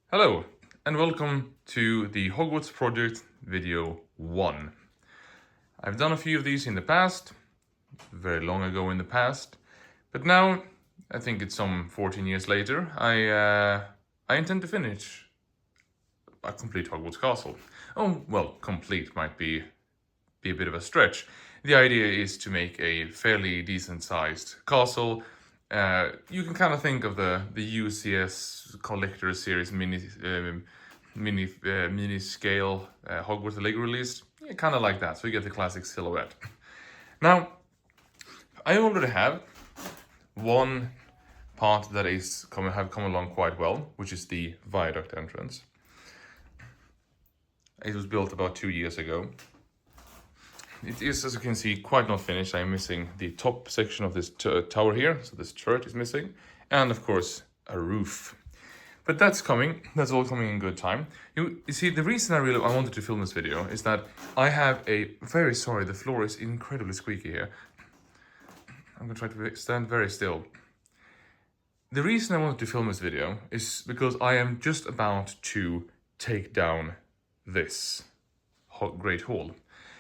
Hello, and welcome to the Hogwarts project video 1. I've done a few of these in the past, very long ago in the past, but now, I think it's some 14 years later, I intend to finish a complete Hogwarts castle. Oh, well, complete might be a bit of a stretch. The idea is to make a fairly decent sized castle. You can kind of think of the UCS Collector Series mini scale Hogwarts Lego release, yeah, kind of like that. So you get the classic silhouette. Now, I already have one part that have come along quite well, which is the viaduct entrance. It was built about 2 years ago. It is, as you can see, quite not finished. I'm missing the top section of this tower here, so this turret is missing, and of course a roof. But that's coming. That's all coming in good time. You see, the reason I wanted to film this video is that I have very sorry, the floor is incredibly squeaky here. I'm gonna try to stand very still. The reason I wanted to film this video is because I am just about to take down this Great Hall.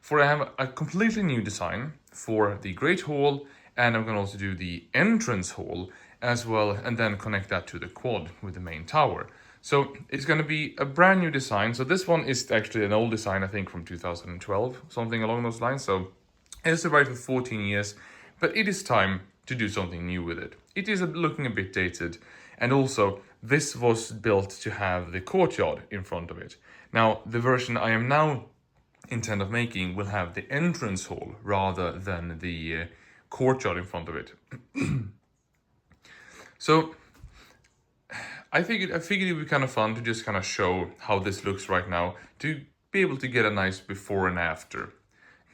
For I have a completely new design for the Great Hall, and I'm going to also do the entrance hall as well, and then connect that to the quad with the main tower. So it's going to be a brand new design. So this one is actually an old design, I think from 2012, something along those lines. So it's about for 14 years, but it is time to do something new with it. It is looking a bit dated, and also this was built to have the courtyard in front of it. Now, the version I am now intend of making will have the entrance hall rather than the courtyard in front of it. So I figured it would be kind of fun to just kind of show how this looks right now, to be able to get a nice before and after,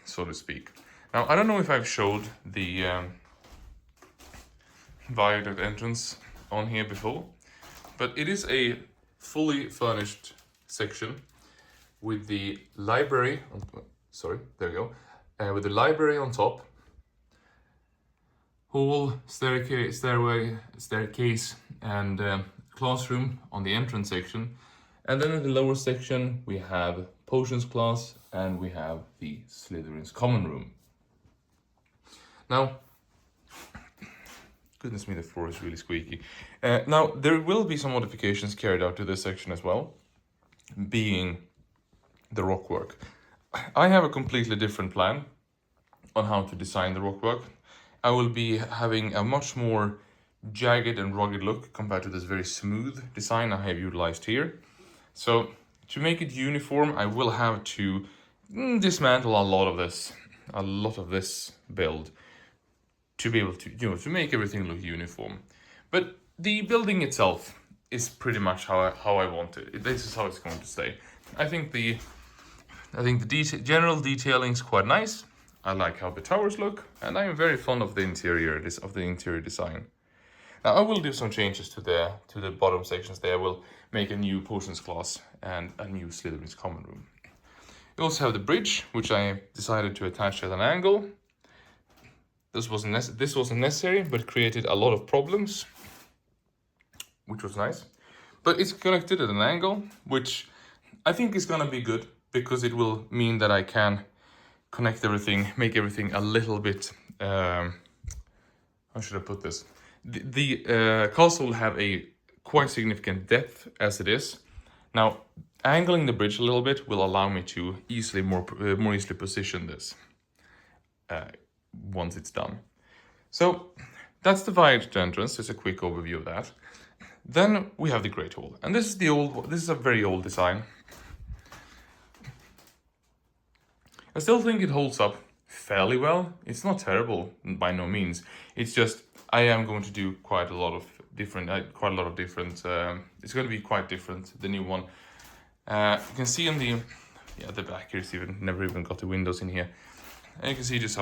so to speak. Now, I don't know if I've showed the viaduct entrance on here before, but it is a fully furnished section with the library, with the library on top, hall, staircase, and classroom on the entrance section. And then in the lower section, we have potions class, and we have the Slytherin's common room. Now, goodness me, the floor is really squeaky. Now, there will be some modifications carried out to this section as well, being the rockwork. I have a completely different plan on how to design the rockwork. I will be having a much more jagged and rugged look compared to this very smooth design I have utilized here. So to make it uniform, I will have to dismantle a lot of this build to be able to, to make everything look uniform. But the building itself is pretty much how I want it. This is how it's going to stay. I think the general detailing is quite nice. I like how the towers look, and I am very fond of the interior design. Now I will do some changes to the bottom sections there. I will make a new potions class and a new Slytherin's common room. You also have the bridge, which I decided to attach at an angle. This wasn't necessary, but created a lot of problems, which was nice. But it's connected at an angle, which I think is going to be good, because it will mean that I can connect everything, make everything a little bit, how should I put this? The castle will have a quite significant depth as it is. Now, angling the bridge a little bit will allow me to more easily position this once it's done. So that's the viaduct entrance. Just a quick overview of that. Then we have the Great Hall, and this is a very old design. I still think it holds up fairly well. It's not terrible by no means. It's just I am going to do quite a lot of different. It's going to be quite different. The new one. You can see in the back here. Never even got the windows in here, and you can see just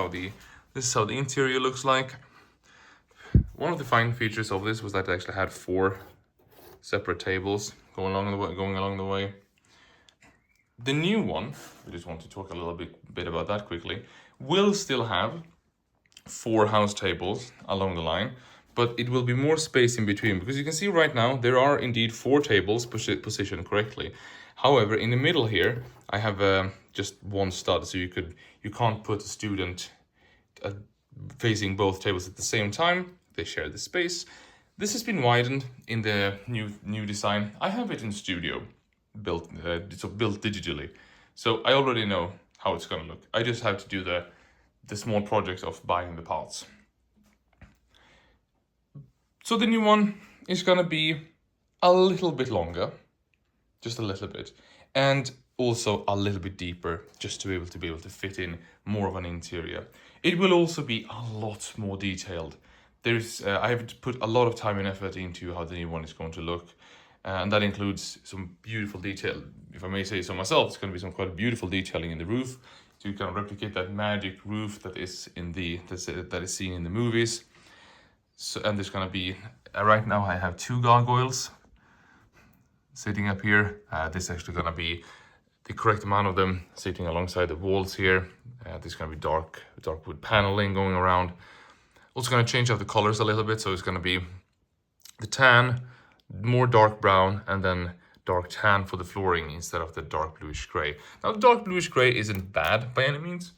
this is how the interior looks like. One of the fine features of this was that it actually had 4 separate tables going along the way. The new one, I just want to talk a little bit about that quickly, will still have 4 house tables along the line, but it will be more space in between, because you can see right now there are indeed 4 tables positioned correctly. However, in the middle here, I have just one stud, so you can't put a student facing both tables at the same time. They share the space. This has been widened in the new design. I have it in Studio, built digitally, so I already know how it's gonna look. I just have to do the small project of buying the parts. So the new one is gonna be a little bit longer, just a little bit, and also a little bit deeper, just to be able to fit in more of an interior. It will also be a lot more detailed. I have put a lot of time and effort into how the new one is going to look, and that includes some beautiful detail. If I may say so myself, it's going to be some quite beautiful detailing in the roof to kind of replicate that magic roof that is that is seen in the movies. So, and there's going to be right now I have 2 gargoyles sitting up here. This is actually going to be the correct amount of them sitting alongside the walls here. There's going to be dark wood paneling going around. Also going to change out the colors a little bit, so it's going to be the tan, more dark brown, and then dark tan for the flooring instead of the dark bluish gray. Now the dark bluish gray isn't bad by any means,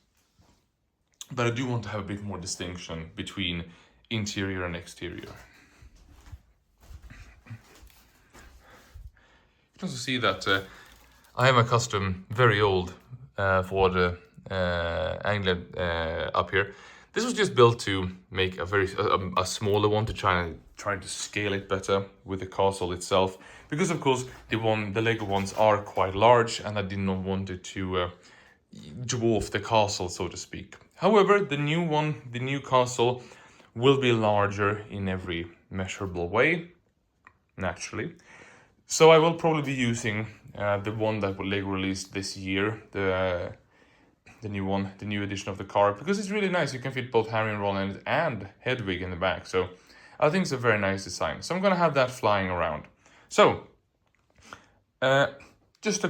but I do want to have a bit more distinction between interior and exterior. You can also see that I have a custom, very old Ford Anglia up here. This was just built to make a smaller one to try to scale it better with the castle itself, because of course the Lego ones are quite large, and I did not want it to dwarf the castle, so to speak. However, the new castle will be larger in every measurable way, naturally. So I will probably be using the one that Lego released this year, the new one, the new edition of the car, because it's really nice. You can fit both Harry and Ron and Hedwig in the back. So I think it's a very nice design. So I'm gonna have that flying around. So just to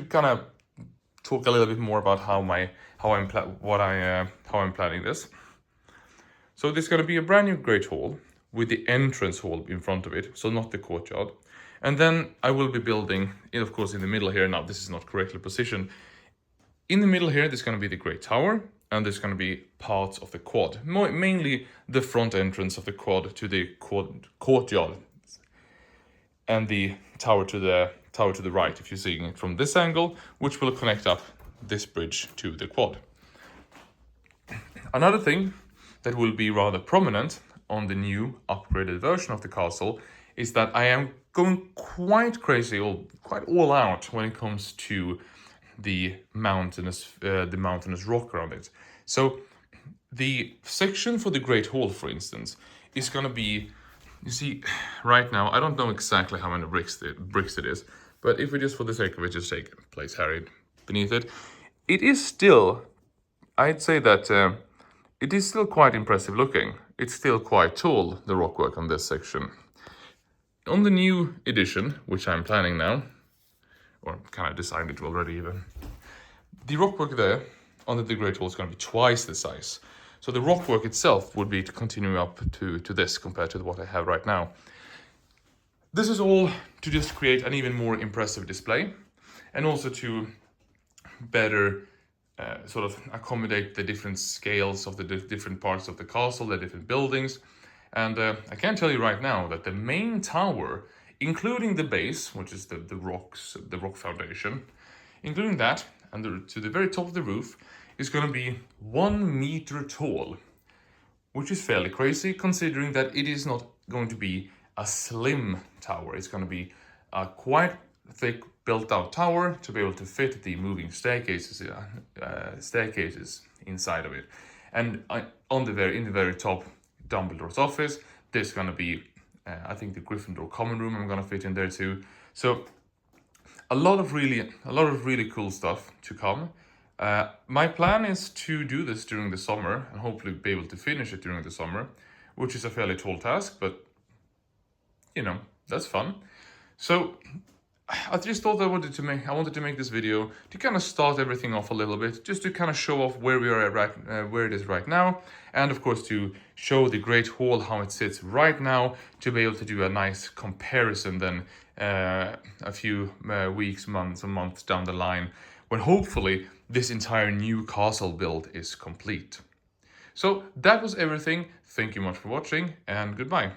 kind of talk a little bit more about how I'm planning this. So there's gonna be a brand new Great Hall with the entrance hall in front of it, so not the courtyard. And then I will be building, of course, in the middle here. Now, this is not correctly positioned. In the middle here, there's going to be the Great Tower, and there's going to be parts of the quad, mainly the front entrance of the quad to the courtyard, and the tower to the right, if you're seeing it from this angle, which will connect up this bridge to the quad. Another thing that will be rather prominent on the new upgraded version of the castle is that I am going quite crazy, or quite all out when it comes to the mountainous rock around it. So the section for the Great Hall, for instance, is going to be, you see, right now, I don't know exactly how many bricks it is, but if we just, for the sake of it, just place Harry beneath it, it is still, I'd say that it is still quite impressive looking. It's still quite tall, the rockwork on this section. On the new edition, which I'm planning now, or kind of designed it already even, the rockwork there under the Great Hall is going to be twice the size. So the rockwork itself would be to continue up to this compared to what I have right now. This is all to just create an even more impressive display, and also to better sort of accommodate the different scales of the different parts of the castle, the different buildings. And I can tell you right now that the main tower, including the base, which is the rock foundation, including that, and to the very top of the roof, is going to be 1 meter tall, which is fairly crazy considering that it is not going to be a slim tower. It's going to be a quite thick built-out tower to be able to fit the moving staircases inside of it. And in the very top, Dumbledore's office, there's going to be, I think, the Gryffindor common room I'm going to fit in there too. So a lot of really cool stuff to come. My plan is to do this during the summer and hopefully be able to finish it during the summer, which is a fairly tall task, but you know, that's fun. So I just thought I wanted to make this video to kind of start everything off a little bit, just to kind of show off where we are at where it is right now, and of course to show the Great Hall how it sits right now, to be able to do a nice comparison then a few weeks, months, or months down the line, when hopefully this entire new castle build is complete. So that was everything. Thank you much for watching, and goodbye.